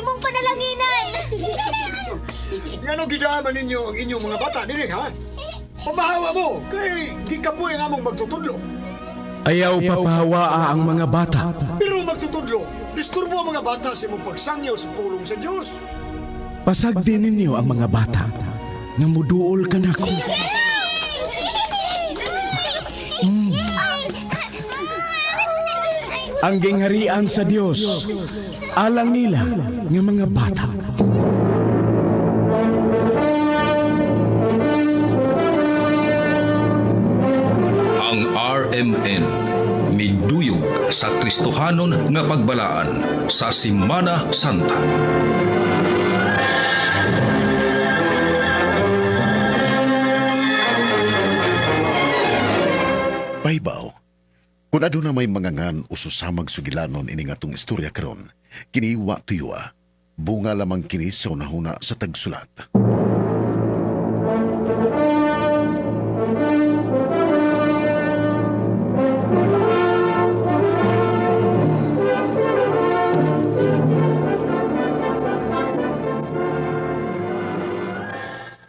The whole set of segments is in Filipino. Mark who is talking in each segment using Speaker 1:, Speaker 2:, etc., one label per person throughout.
Speaker 1: imong panalanginan.
Speaker 2: Ngano gidaman ninyo ang inyong mga bata diri ha? Pamahawa mo kay di ka po ang among magtutudlo.
Speaker 3: Ayaw papahawaa ang mga bata.
Speaker 2: Pero magtutudlo, disturbo ang mga bata sa imong pagsangyaw sa pulong sa Diyos.
Speaker 3: Pasagdi ninyo ang mga bata nga muduol ka nako. Ang gingharian sa Dios alang nila nga mga bata.
Speaker 4: Ang RMN miduyog sa Kristohanon nga pagbalaan sa Semana Santa.
Speaker 5: Paibaw, kung aduna may mangangan o susamag sugilanon ini nga tong istorya karon, kini wa tuyua. Bunga lamang kini sa unahuna sa tagsulat.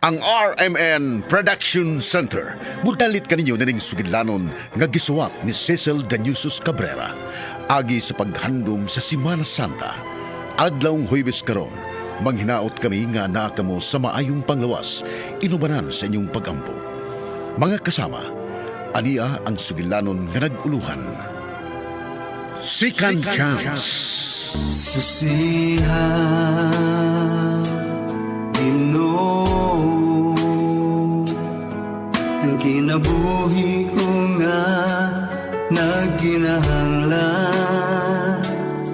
Speaker 5: Ang RMN Production Center. Mudalit kaninyo na ning sugilanon nga gisuwat ni Cecil Danyusos Cabrera. Agi sa paghandom sa Semana Santa. Adlawng Huwebes karon, manghinaot kami nga naa kamo sa maayong panglawas, inubanan sa inyong pagampo. Mga kasama, ania ang sugilanon nga nag-uluhan. Second Chance.
Speaker 6: Susiha Ginoo, ang kinabuhi ko nga nagkinahanglan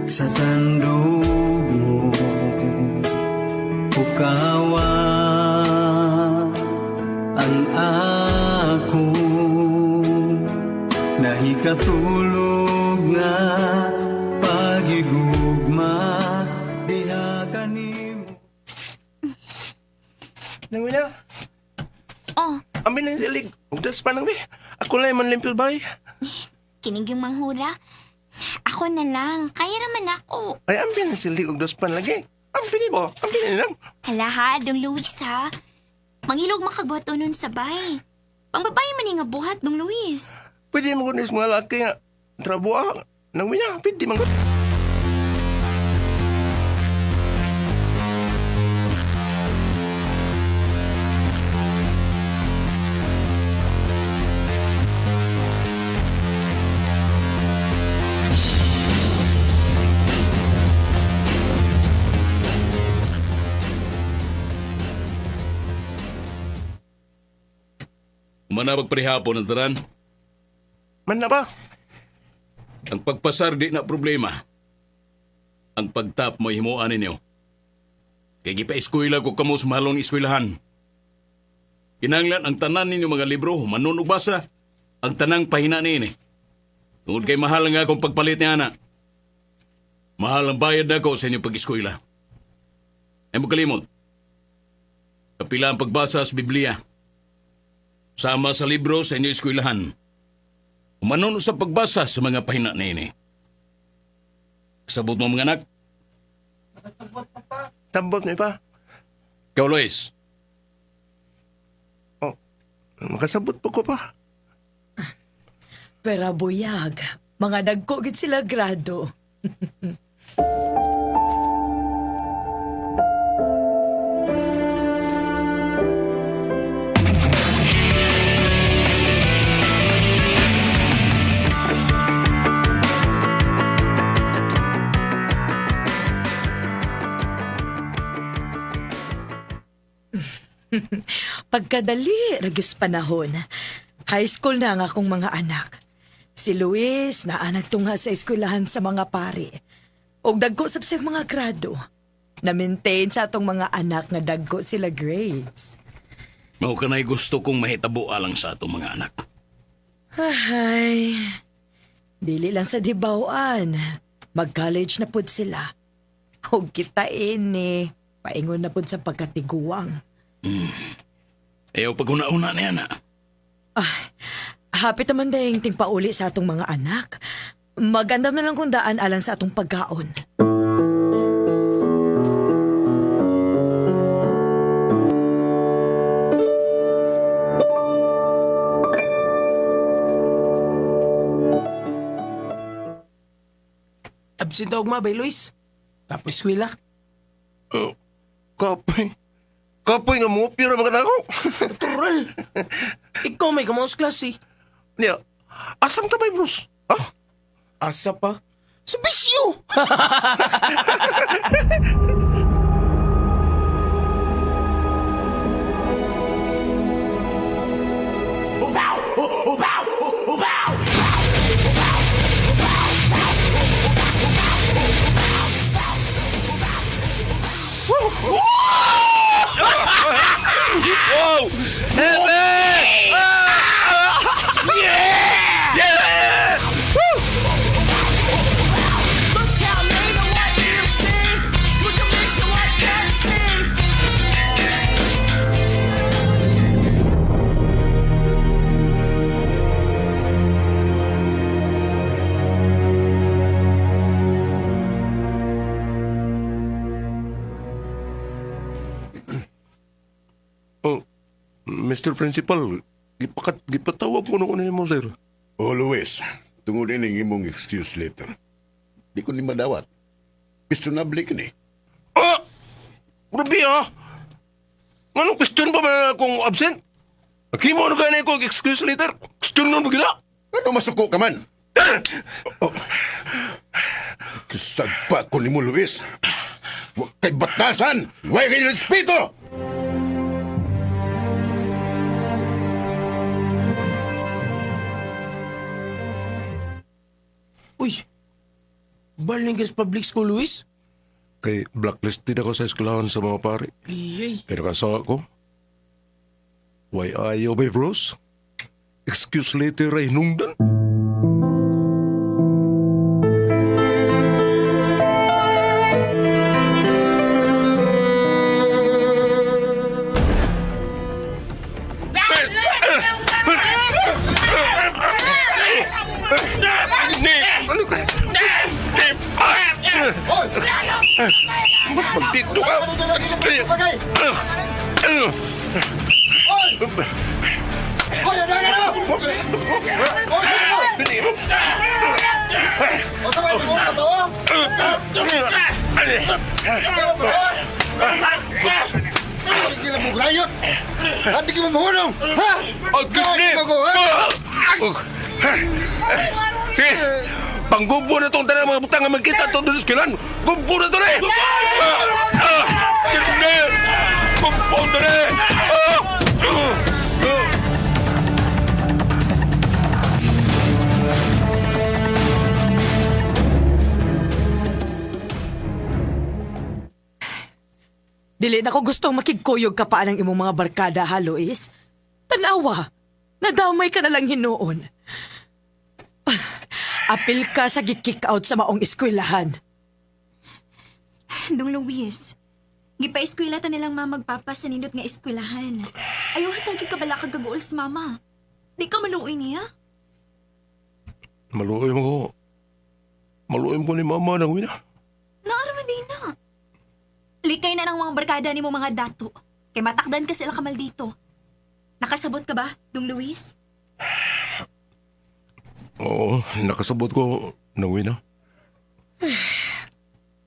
Speaker 6: sa tandog mo. Ukawa ang ako nahikatulog nga pagigugma diha kanimo.
Speaker 7: Nang wala,
Speaker 1: Oh,
Speaker 7: amin lang silig. Ugdas pa nang be. Ako lang man limpil bay.
Speaker 1: kinig yung manghura. Ako na lang. Kaya naman ako.
Speaker 7: Ay, amin lang silig. Ugdas pa lagi. Amin mo. Amin lang.
Speaker 1: Hala ha, dong Luis ha. Mangilog makagbato nun sabay. Pangbabae man nga buhat dong Luis.
Speaker 7: Pwede mo kunis mga laki nga. Trabuha. Nang wala, pwede man kunis.
Speaker 8: Manabag parihapon ang tanan.
Speaker 7: Man na ba?
Speaker 8: Ang pagpasar di na problema. Ang pagtap mo himuan ninyo. Kaya gipa-eskwela ko kamo sa mahalong eskwelahan. Kinanglan ang tanan ninyo mga libro, manon ug basa, ang tanang pahina niini. Tungod kay mahal nga akong pagpalit ni ana. Mahal ang bayad na ako sa inyong pag-eskwela. Ay mo kalimot. Kapila ang pagbasa sa Biblia. Sama sa libro sa inyong eskwelahan. Umanon sa pagbasa sa mga pahina na ini. Sabot mo mga anak?
Speaker 7: Tambot niyo pa.
Speaker 8: Ikaw, Luis.
Speaker 7: Makasabot po ko pa.
Speaker 9: Pero buyag, mga nagkugit sila grado. Pagkadali, ragis panahon. High school na ang akong mga anak. Si Luis na nagtunga sa eskwelahan sa mga pari. Og dagko sa siyang mga grado. Na-maintain sa atong mga anak nga dagko sila grades.
Speaker 8: Mao ka na'y gusto kong mahitabo alang sa atong mga anak.
Speaker 9: Ay, dili lang sa dibawaan. Mag-college na pud sila. Og kita ini, paingon na pud sa pagkatiguang.
Speaker 8: Ayaw pag-una-una na yan, ha?
Speaker 9: Hapit naman dahing tingpauli sa atong mga anak. Magandam na lang kung daan alang sa atong pagkaon.
Speaker 10: absent og mabay, Luis. Tapos eskwela.
Speaker 7: Kapoy. Kapoy nga mo, pira mga nako.
Speaker 10: Natural. Ikaw may kamaos klase.
Speaker 7: Niya, asam tabay, bros? Ha?
Speaker 10: Asa pa? Sa bisyo!
Speaker 7: Wow! Heavy! Yeah! Yeah! Oh, Mr. Principal, gipatawag ko na mo, sir.
Speaker 5: O Luis, tungod ining imong excuse letter. Di ko ni madawat. Questionable ka ni.
Speaker 7: Ah! Grabe ah! Anong question pa ba akong absent? Nakimo na ganyan ko excuse later? Question na mo gila?
Speaker 5: Ano masuko ka man? Oh. Kasagpa ko ni mo, Luis. Huwag kay batasan! Huwag kay respeto!
Speaker 10: Uy! Balinggas Public School, Luis?
Speaker 7: Kay blacklisted ako sa eskwelahan sa mga pare.
Speaker 10: Iyay.
Speaker 7: Pero kasawa ko, why ayaw ba, bros? Excuse later ay nungdan. Magdito ka!
Speaker 2: Hoy, ano na? O sa mga mo to? Sige lang mo glayot. Hindi ka mamuhulong. Ha? Kahit mo ko, ha?
Speaker 7: Sige! Panggubo na itong tanang mga butang nga magkita ito doon sa skilan! Gubo na ito na eh! Gubo na eh!
Speaker 9: Dili na ko gustong makigkuyog ka pa ng imong mga barkada, ha, Luis? Tanawa, nadamay ka na lang hinuon. Apil ka sa gi-kick out sa maong eskwelahan.
Speaker 1: Dong Luis, gipa-eskwela ta nilang mamagpapa sa nindot nga eskwelahan. Ayaw hatagi ka bala kagagool sa mama. Di ka maluoy niya?
Speaker 7: Maluoy mo ko. Maluoy mo ni mama nang wina.
Speaker 1: Naaraman din na. Likay na ng mga barkada ni mo mga dato. Kay matakdan ka sila kamal dito. Nakasabot ka ba, Dong Luis?
Speaker 7: Oo, nakasabot ko nang wina.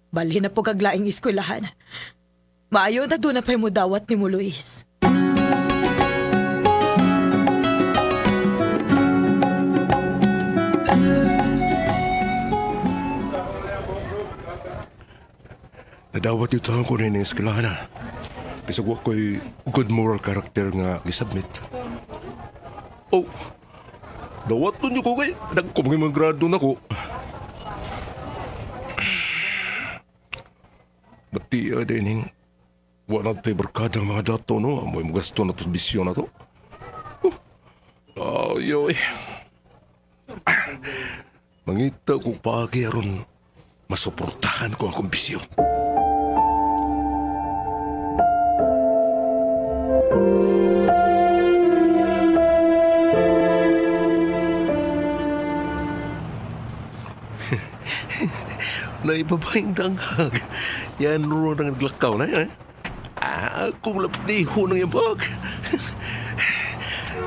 Speaker 9: Bali na po kaglaing eskwelahan. Maayo na doon na pa'y mo dawat ni mo, Luis.
Speaker 7: Nadawat ito ko rin ng eskwelahan. Bisag ko'y good moral character nga isubmit. Oh, dawat doon ko kay nagkumang mga grado na ko. Bati din yung wala tayo barkadang mga dato, no? Amoy mo gasto na to bisyo na to. Ayoy. Mangita ko pagi aron masuportahan ko akong bisyo. Naibabaing danghag. Yan ro nang naglakaw na yan. Akong labdiho ng yabag.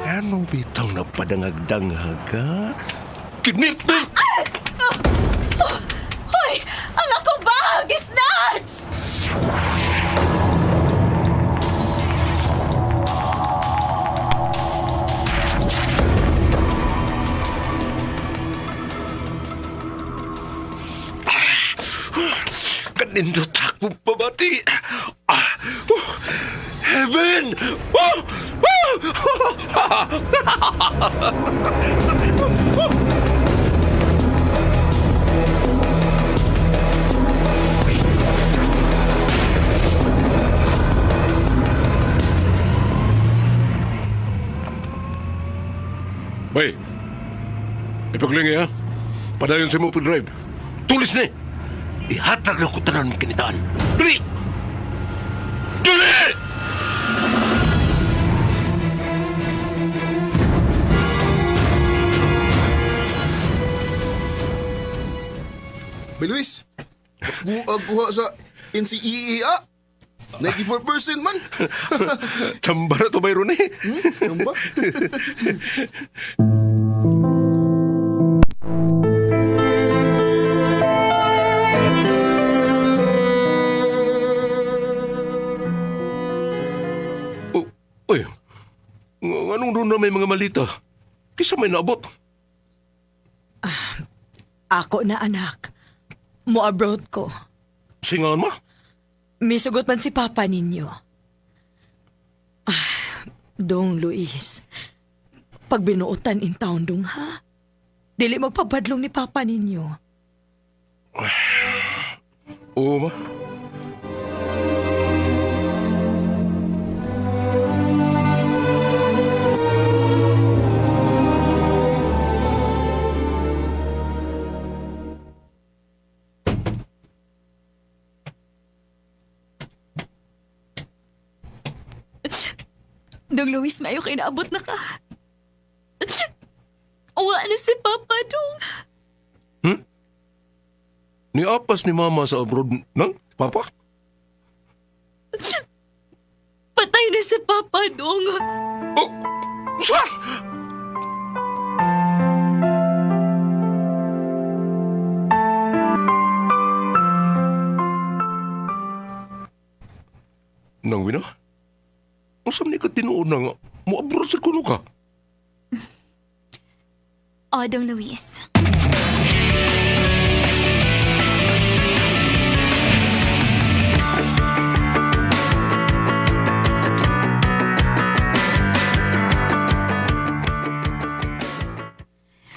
Speaker 7: Anong bitang napadangag-danghag ka? Kinip!
Speaker 9: Hoy!
Speaker 7: Nindot akong pabati. Heaven! Oh! Bay, ipaglingi ha. Padayon sa mo drive. Tulis ni! Ihatag na ko tanan ng kinitaan. Dali! Dali!
Speaker 11: Bay Luis, kuha sa NCEA. 94% man.
Speaker 7: Tsambara to bayron eh.
Speaker 11: Ano ba?
Speaker 7: Uy, anong doon na may mga malita? Kisa may naabot.
Speaker 9: Ako na anak. Mo-abroad ko.
Speaker 7: Singahan mo?
Speaker 9: Misugot man si Papa ninyo. Dong Luis, pag binuotan in town dong ha, dili magpabadlong ni Papa ninyo.
Speaker 7: Oo ma.
Speaker 1: Dong Luis, mayo kayo naabot na ka. Uwa na si Papa, Dong.
Speaker 7: Niapas ni Mama sa abroad ng Papa?
Speaker 1: Patay na si Papa, Dong.
Speaker 7: Oh, sa? Nang wina? Ang saan ka tinuon na nga? Mo-abroad sa kuno ka?
Speaker 1: O, Dong Luis.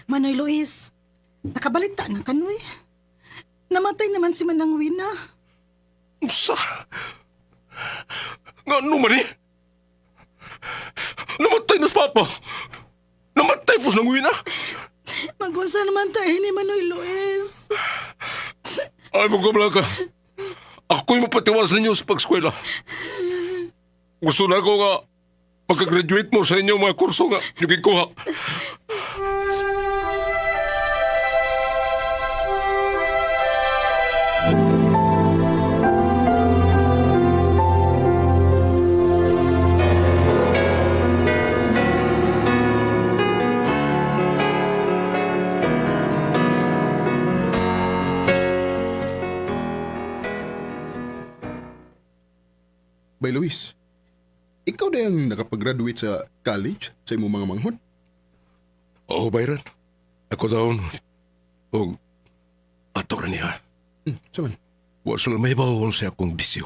Speaker 12: Manoy Luis, nakabalita na kanoy. Namatay naman si Manang Wina.
Speaker 7: Sa? Nga ano man eh? Namatay na si Papa. Namatay po sa wina.
Speaker 12: Magunsa naman tayo ni Manoy Luis.
Speaker 7: Ay, magkabala ka. Ako'y mapatiwas ninyo sa pag-eskwela. Gusto na ko nga magka-graduate mo sa inyo mga kurso nga yung ikuha.
Speaker 11: Bay Luis, ikaw na yung nakapag-graduate sa college sa imong mga manghod?
Speaker 7: Oo, Byron. Ako daw. O, ato rin niya.
Speaker 11: Saman?
Speaker 7: Was lang may bawon sa akong bisyo.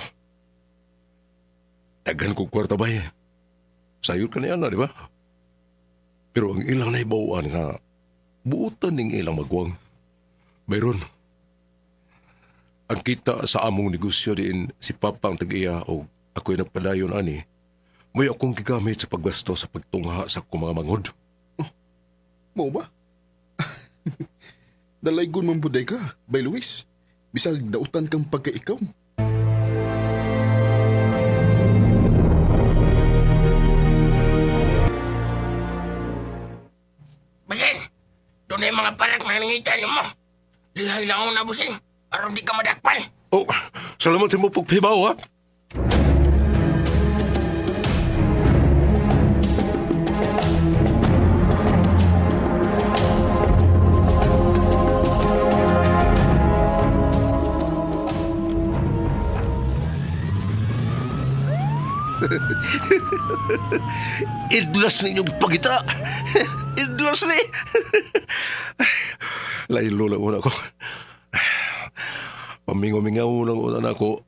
Speaker 7: Daghan ko kwarta ba eh. Sayod ka niya na, di ba? Pero ang ilang naibawaan nga, buutan ng ilang magwang. Byron, ang kita sa among negosyo din si Papa ang tag-iya o ako'y nagpadayon ani, may akong gigamit sa pagbasto sa pagtungha sa akong mga manghod.
Speaker 11: Oh, mo ba? Dalaygon man buday ka, Bay Luis. Bisag dautan kang pagkaikaw.
Speaker 10: Basin, doon na yung mga parak na nangingitan mo. Lihay lang ako nabusing, aron di ka madakpan.
Speaker 7: Oh, salamat sa mo pagpibaw ha. Idlas ninyong pagita. Idlas ni. Lain lola muna ko. Pamingaw-mingaw lang unan ako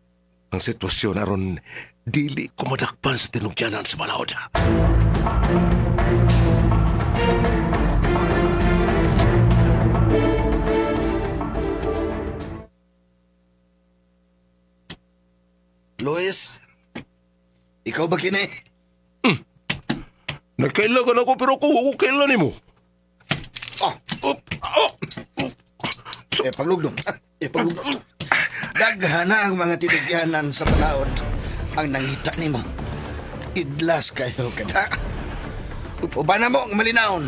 Speaker 7: ang sitwasyon aron dili ko madakpan sa tinugyanan sa balaod.
Speaker 13: Luis, ikaw ba kini?
Speaker 7: Nagkailangan ako pero ako kailan mo.
Speaker 13: Paglugdong. Paglugdong. Daghana ang mga tinugyanan sa balaod ang nangita nimo. Idlas kayo kada. Uba na mo ang malinaon.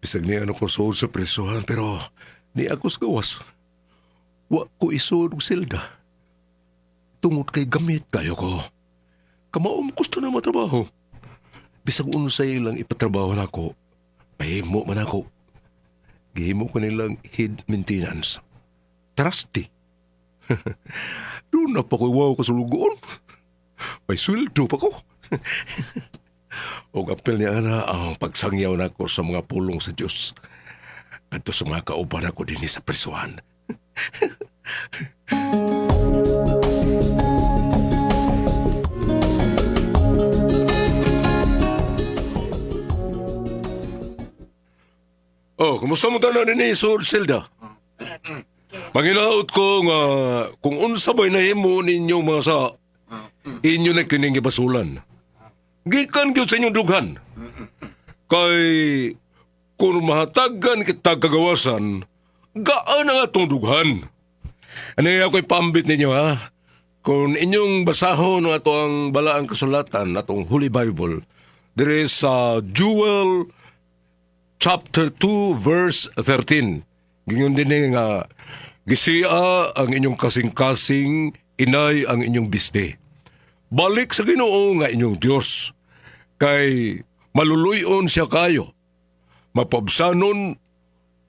Speaker 7: Bisag niya ano ko suod sa presohan pero ni ako sa gawas. Wa ko isuod og silda. Tungod kay gamit kayo ko. Kamaom gusto na matrabaho. Bisag uno sa ilang ipatrabaho na ako, pahimo man ako. Gihimo ko nilang head maintenance. Trusty. Doon na pa ko wow kasulugoon. May sweldo pa ko. O apel niya na ang pagsangyaw na ko sa mga pulong sa Diyos. At sa mga kauban ako din sa presuhan. Oh, kumusta mo tanan ni Sir Zelda? Mangilaot ko nga kung unsa ba'y nahimo ninyong mga sa inyo na kining gibasulan. Gikan gyud sa inyong dughan. Kay kung mahatagan kita kagawasan, gaan ang atong dughan. Ano ako'y paambit ninyo ha? Kung inyong basahon ng ato ang balaang kasulatan, atong Holy Bible, there is Joel chapter 2 verse 13. Ganyan din nga, gisia ang inyong kasing-kasing, inay ang inyong bisde. Balik sa Ginoo nga inyong Diyos. Kay maluluyon siya kayo, mapabsanon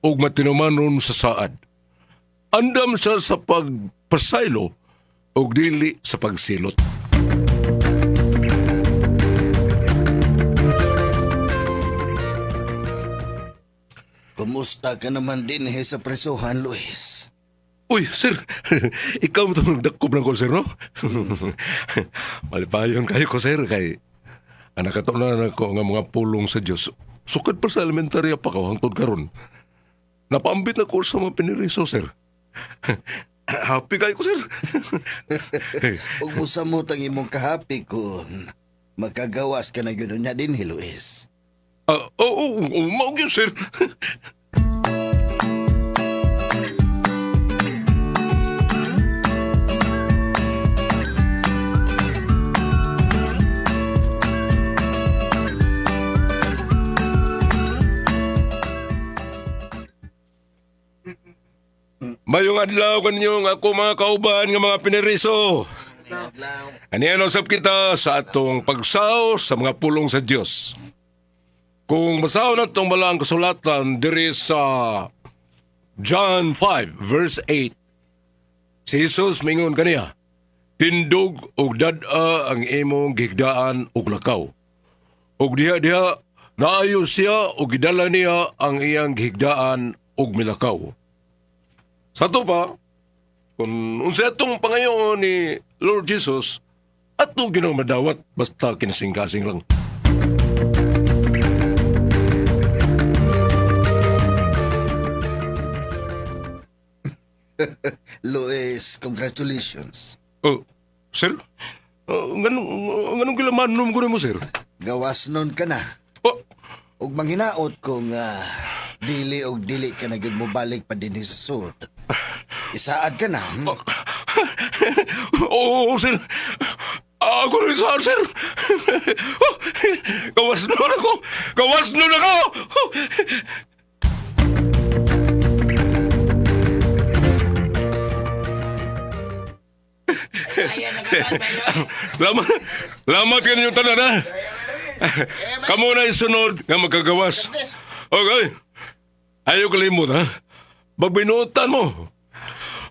Speaker 7: o matinumanon sa saad. Andam siya sa pagpasaylo o dili sa pagsilot.
Speaker 13: Kumusta ka naman din sa presuhan, Luis?
Speaker 7: Uy, sir, ikaw ito nagdakob ng ko, sir, no? Malipayon kayo ko, sir, kay anak katunan ako nga mga pulong sa Diyos. Sukad pa sa elementarya pa ko, hangtod karon. Napaambit na ko sa mga piniriso, sir. Happy kayo ko, sir.
Speaker 13: Huwag mo samutang imong kahapi kung magkagawas ka na gano'n niya din, Luis.
Speaker 7: Maog yun, sir. Mayong adlaw kanyo nga ako mga kauban nga mga piniriso. Aniyan usap kita sa atong pagsaw sa mga pulong sa Diyos. Kung basaw na itong balaang kasulatan diri sa John 5 verse 8, si Jesus mingon kaniya, tindog og dad-a ang imong gigdaan og lakaw. Og diha-diha naayo siya og gidala niya ang iyang gigdaan og milakaw. Sa to pa, kung unsa itong pangayon ni Lord Jesus, ato ginang madawat basta kinasing-kasing lang.
Speaker 13: Luis, congratulations.
Speaker 7: Oh, sir? Ganong gilaman nung ko mo, sir?
Speaker 13: Gawas nun ka na.
Speaker 7: Oh.
Speaker 13: Ug manghinaot kung dili og dili ka na gyud mo balik pa din sa sud. Isaad ka na.
Speaker 7: Oo, sir. Ako rin saan, sir. Gawas nun ako. Gawas nun ako. Lamat ka ninyong tanan, ha? Kamu na isunod nga magkagawas. Okay? Ayaw kalimot, ha? Bagbinutan mo.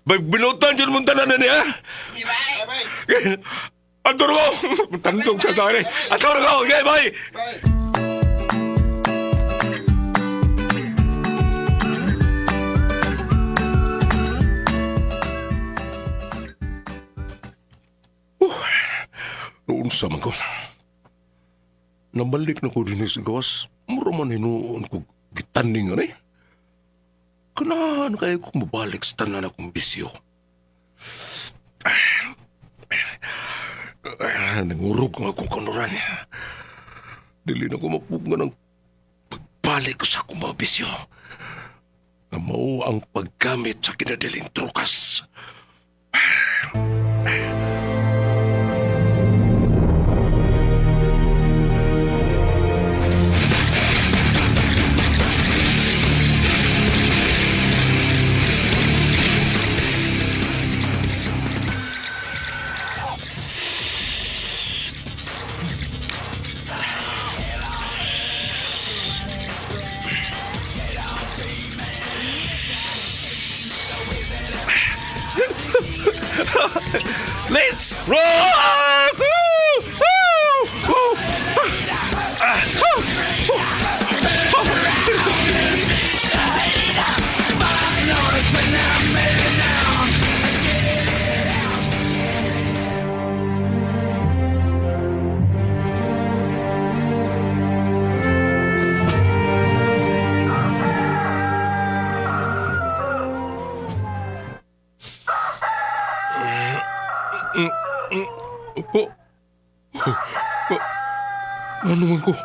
Speaker 7: Bagbinutan dyan mong tanan na niya. Atur ko! Tantong sa tani! Atur ko! Okay, bye! Noon sa man ko. Nabalik na ko din sa gawas. Mura man hinuon ko gitaning ano eh. Kanahan kaya kong mabalik sa tanan akong bisyo. Nangurog ang akong kanuran. Dili na ko mapugngan ang pagbalik ko sa akong mga bisyo. Na mao ang paggamit sa kinadaling trukas. Let's rock! Woo! Woo! Woo! Ano man ko?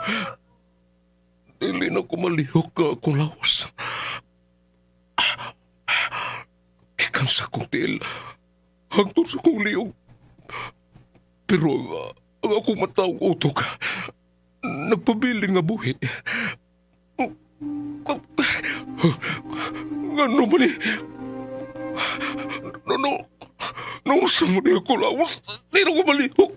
Speaker 7: Dili na ko malihok ka akong lawas. Ikan sa akong tiil. Hangtod sa akong liyog. Pero ang akong mataong utok, nagpabilin nga buhi. Ano ba ni? Nung sa mali ako lawas, di na ko malihok.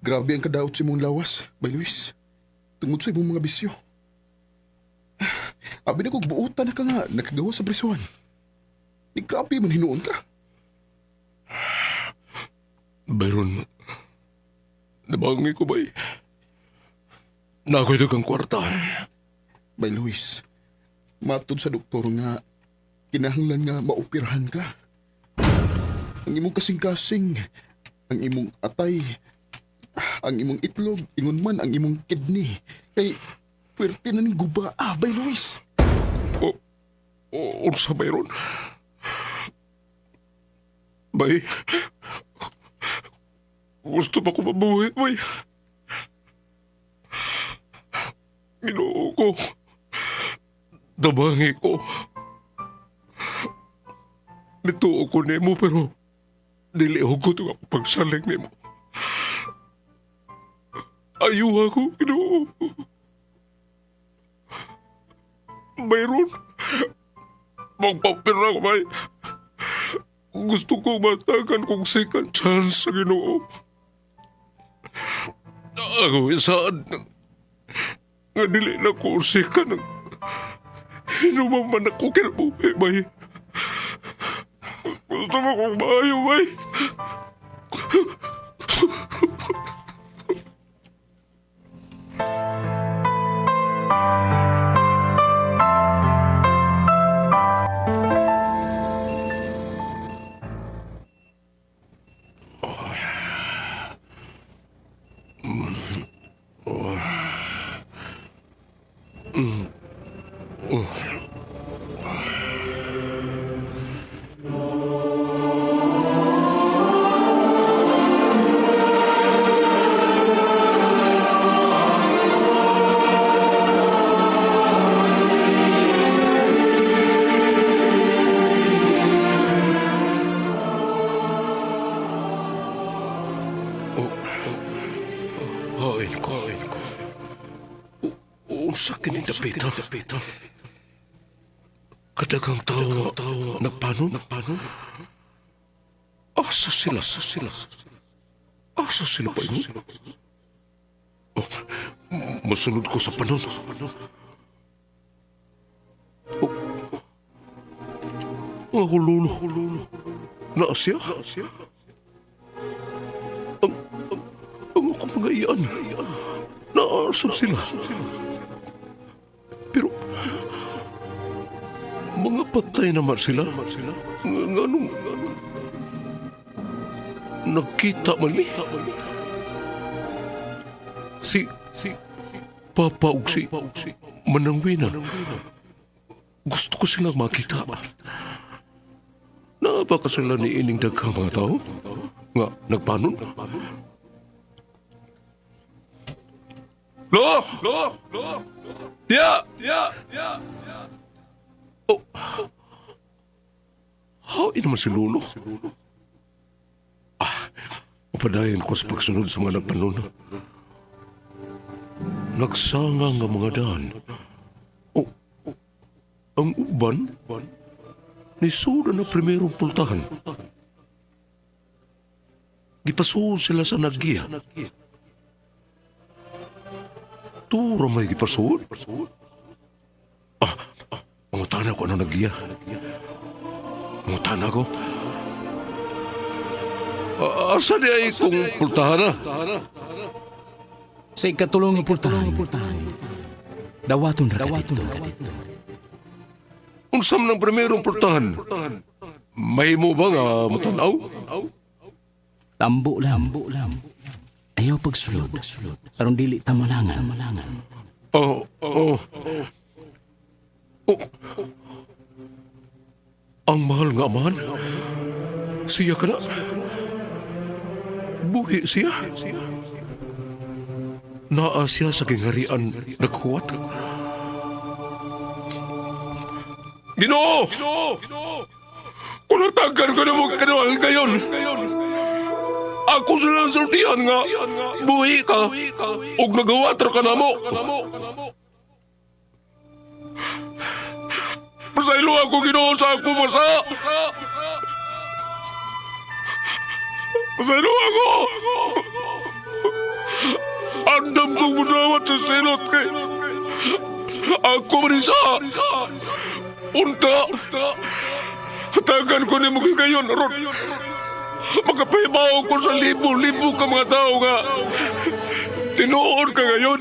Speaker 11: Grabe ang kadaot sa imong lawas, Bay Luis. Tungod sa imong mga bisyo. Abi na kong buutan na ka nga nakagawa sa presuhan. Di grabe man hinuon ka.
Speaker 7: Bayron, nabangi ko ba'y? Nakoy dagang kwarta.
Speaker 11: Bay Luis, matod sa doktor nga, kinahanglan nga maoperahan ka. Ang imong kasing-kasing, ang imong atay, ang imong itlog, ingon man ang imong kidney. Kay, pwerte na ning guba. Bay Luis.
Speaker 7: Unsa bayron? Bay, gusto pa ko mabuhay, bay. Ginoo ko. Dabangi ko. Nituo ko nemo pero dili ko ito ako pagsaling nemo. Ayuha ko, Ginoo. Mayroon. Magpapira ko, bay. Gusto ko matagan kong second chance sa Ginoo. Ako isaan nga dili na ko second hinuman man ako kinabuhi, bay. Gusto mo kong maayo, bay. Sakit ni dapita. Kadagang tao nagpano? Asa sila pa yun? Masunod ko sa panon. Ako, Lolo. Naasya? Ang ako mga iyan. Naasab sila. Pero, mga patay naman sila. Nganong, nagkita man ni. Si Papa ug si Manangwina. Gusto ko silang makita. Naapa ka sila ni ining daghang mga tao? Nga, nagpanon? Lo! Tiya! Oh. Hain naman si Lolo. Mapadayan ko sa pagsunod sa mga nagpanon. Nagsanga nga mga daan. Oh, ang uban ni Suda na primerong pultahan. Gipasuon sila sa nagya. Tura may gipasuon? Mga tana ko ano nagya. Mga tana ko. Asa di ay kung pultahan na?
Speaker 3: Sa ikatulong ng pultahan. Dawaton ra kadito.
Speaker 7: Unsam ng primerong pultahan? May mo ba nga matanaw?
Speaker 3: Tambo lang. Ayaw pagsulod. Karong dili tamalangan.
Speaker 7: Oh. Ang mahal nga man. Siya ka na. Buhi siya. Naa siya sa kingharian nagkuwat. Ginoo! Kung natagan ka na mo kanawang gayon, ako silang sultihan nga, buhi ka, o nagawater ka na mo. Pasaylo ako, Ginoo, sa ako masa. Pasaylo ako. Andam kong munawat sa silot kay ako manisa. Unta. Hatagan ko ni mo kayon, Ron. Magkapahibaw ko sa libo-libo ka mga tao nga. Tinuod ka ngayon.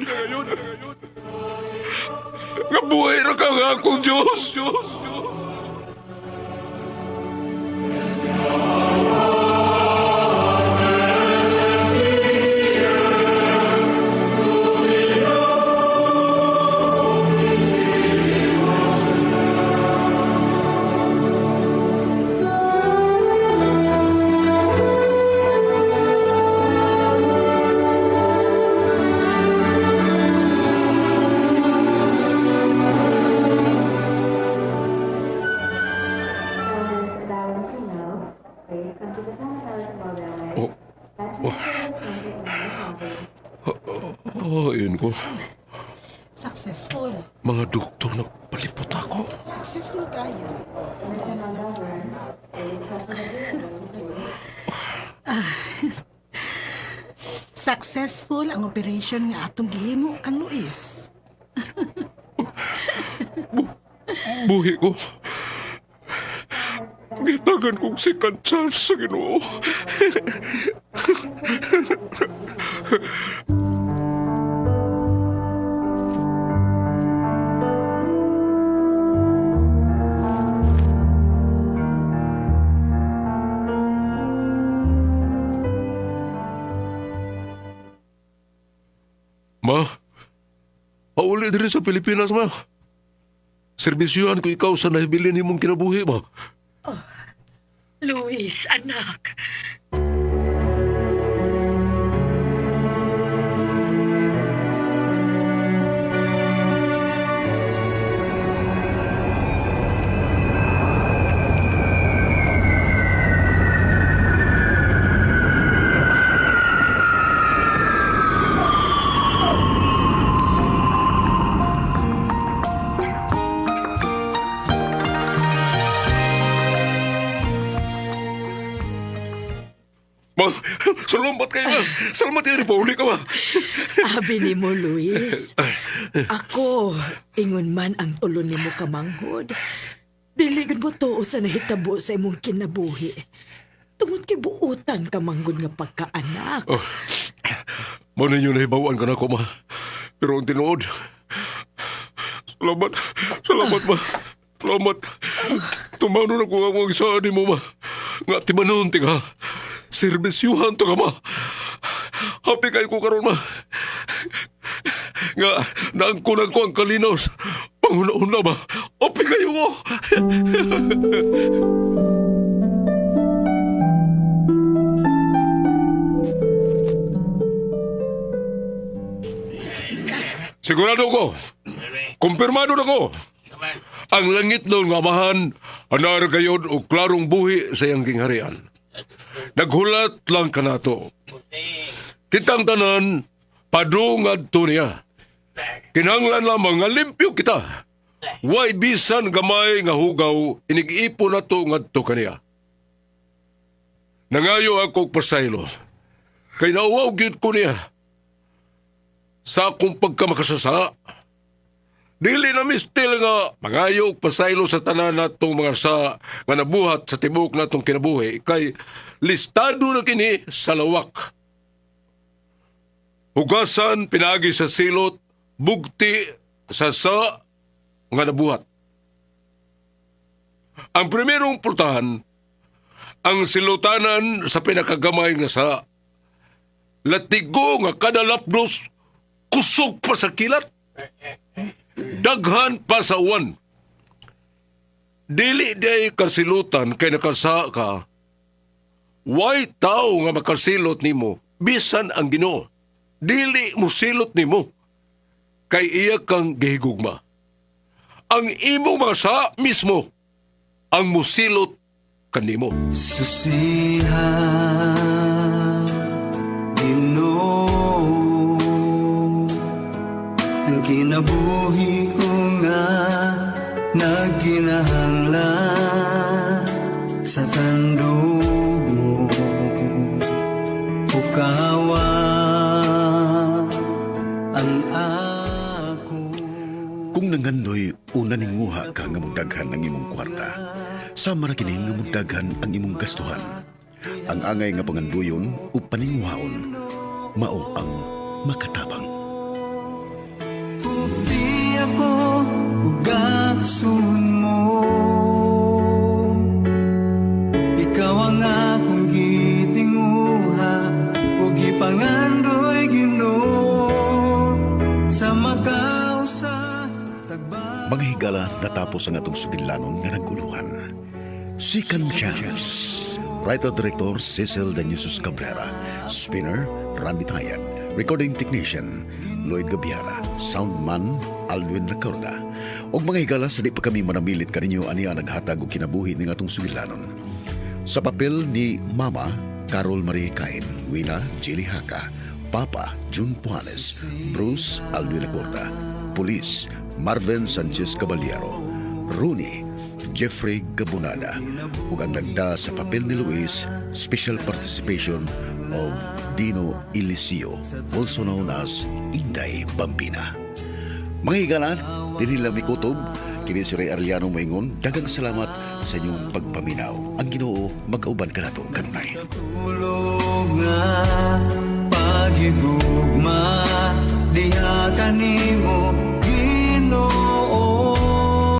Speaker 7: Nga buhay na ka nga akong Diyos. Ayun ko.
Speaker 12: Successful.
Speaker 7: Mga doktor nagpalipot ako.
Speaker 12: Successful kayo. Successful ang operation nga atong gihimo kang Luis.
Speaker 7: Buhi ko. Gitagan kong second chance sa Ginoo. Ma, pauli din sa Pilipinas, ma. Serbisyuhan ko ikaw sa nahibilin mong kinabuhi, ma.
Speaker 9: Luis, anak.
Speaker 7: Ma, salamat kayo, ma. Salamat kayo, pauli ka, ma.
Speaker 9: Abi ni mo, Luis. Ako, ingon man ang tulo ni mo kamanghod. Diligod mo to sa nahitabo sa imong kinabuhi. Tungod kay buutan kamanghod nga pagkaanak.
Speaker 7: Oh, mo ninyo nahibawaan ka na ko, ma. Pero ang tinuod, salamat, ma. Salamat. Tumano na ko ang mga isaan ni mo, ma. Nga timanon, tiga. Serbisyuhan to ka, ma. Happy kayo ko karon, ma. Nga, naangkunan ko ang kalinaw sa panguna-una, ma. Happy kayo ko. Sigurado ko. Kumpirmado na ko. Ang langit noon nga amahan, anar gayod o klarong buhi sa iyang kingharian. Naghulat lang ka na to. Kitang tanan, padungad to niya. Kinanglan lamang nga limpyo kita. Way bisan gamay nga hugaw, inig-ipo na to ngadto kaniya. Nangayo ako pasaylo. Kay nauwaw gyud ko niya. Sa akong pagkamakasasa, dili na mistil nga mangayo og pasaylo sa tanan natong mga sa nga nabuhat sa tibok natong kinabuhi kay listado na kini sa lawak. Hugasan pinagi sa silot, bugti sa nga nabuhat. Ang primerong pultahan, ang silutanan sa pinakagamay nga sa latigo nga kada lapdos kusog pa sa kilat. Daghan pa sa uwan. Dili day kasilutan kay nakasa ka. Way tao nga makasilot nimo bisan ang Ginoo. Dili mo silot nimo kay iya kang gihigugma. Ang imong mga sa mismo ang musilot kanimo.
Speaker 6: Susiha Ginoo ang kinabuhi ko nga nagkinahanglan sa tandog mo ukawa ang ako.
Speaker 5: Kung nangandoy, una ning nguha ka nga mugdaghan ang imong kwarta. Sama ra kini nga mugdaghan ang imong gastuhan. Ang angay nga panganduyon o paninguhaon, mao ang makatabang.
Speaker 6: Di ako ugaksun mo, ikaw ang akong gitinguha ug gipangandoy Ginoo sa makaw sa tagba.
Speaker 5: Mga higala natapos ang atong sugilanon nga nagkuluhan. Second Chance. Writer-Director Cecil Daniusos Cabrera. Spinner Randy Tayag. Recording Technician Lloyd Gabiara. Soundman Alwin Lacorda. Og mga higala sa di pa kami manamilit kaninyo aniya naghatag og kinabuhi ning atong sugilanon. Sa papel ni Mama Carol Marie Cain, Wina Jilly Haka, Papa Jun Puanes, Bruce Alwin Lacorda, Police Marvin Sanchez Caballero, Rooney Jeffrey Gabunada, ug ang nagda sa papel ni Luis, special participation of Dino Eliseo, also known as Inday Bambina. Mga higala, dinila mi kutob, kini si Ray Arellano maingon, daghang salamat sa inyong pagpaminaw. Ang Ginoo magkauban ka nato kanunay.
Speaker 6: Tulog nga pagigugma diha kanimo